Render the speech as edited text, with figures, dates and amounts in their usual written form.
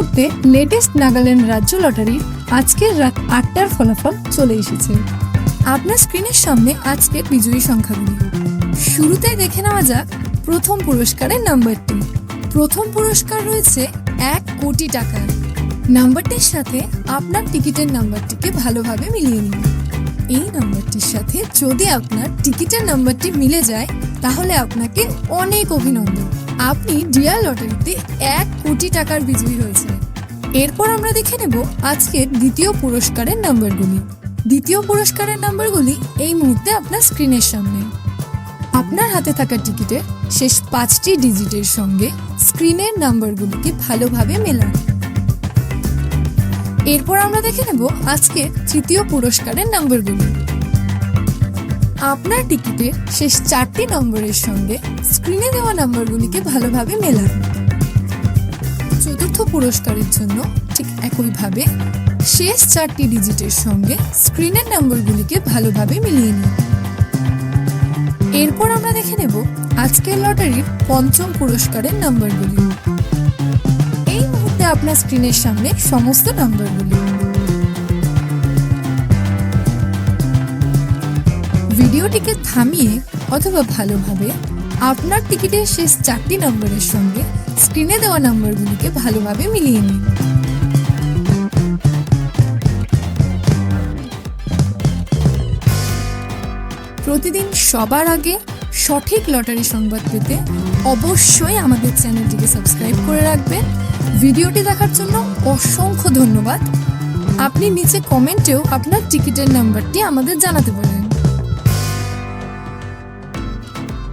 মুহূর্তে লেটেস্ট নাগাল্যান্ড রাজ্য লটারির আজকের রাত ৮টার ফলাফল চলে এসেছে। আপনার স্ক্রিনের সামনে আজকের বিজয়ী সংখ্যাগুলি। শুরুতেই দেখে নেওয়া যাক প্রথম পুরস্কারের নাম্বারটি। প্রথম পুরস্কার রয়েছে ১ কোটি টাকার। নাম্বারটির সাথে আপনার টিকিটের নাম্বারটিকে ভালোভাবে মিলিয়ে নিন। এই নাম্বারটির সাথে যদি আপনার টিকিটের নাম্বারটি মিলে যায় তাহলে আপনাকে অনেক অভিনন্দন, আপনি ডিয়ার লটারিতে ১ কোটি টাকার বিজয়ী হয়েছে। এরপর আমরা দেখে নেব আজকের দ্বিতীয় পুরস্কারের নাম্বারগুলি। দ্বিতীয় পুরস্কারের নাম্বারগুলি এই মুহূর্তে আপনার স্ক্রিনের সামনে। আপনার হাতে থাকা টিকিটের শেষ ৫টি ডিজিটের সঙ্গে স্ক্রিনের নাম্বারগুলিকে ভালোভাবে মেলান। এরপর আমরা দেখে নেব আজকের তৃতীয় পুরস্কারের নাম্বারগুলি। আপনার টিকিটের শেষ ৪টি নম্বরের সঙ্গে স্ক্রিনে দেওয়া নাম্বারগুলিকে ভালোভাবে মেলান। চতুর্থ পুরস্কারের জন্য ঠিক একইভাবে শেষ ৪টি ডিজিটের সঙ্গে স্ক্রিনের নাম্বারগুলিকে ভালোভাবে মিলিয়ে নিন। এরপর আমরা দেখে নেব আজকের লটারির পঞ্চম পুরস্কারের নাম্বারগুলি। এই মুহূর্তে আপনার স্ক্রিনের সামনে সমস্ত নাম্বারগুলি। ভিডিওটিকে থামিয়ে অথবা ভালোভাবে আপনার টিকিটের শেষ ৪টি নম্বরের সঙ্গে স্ক্রিনে দেওয়া নম্বরগুলিকে ভালোভাবে মিলিয়ে নিন। প্রতিদিন সবার আগে সঠিক লটারি সংবাদ পেতে অবশ্যই আমাদের চ্যানেলটিকে সাবস্ক্রাইব করে রাখবেন। ভিডিওটি দেখার জন্য অসংখ্য ধন্যবাদ। আপনি নিচে কমেন্টেও আপনার টিকিটের নাম্বারটি আমাদের জানাতে পারেন।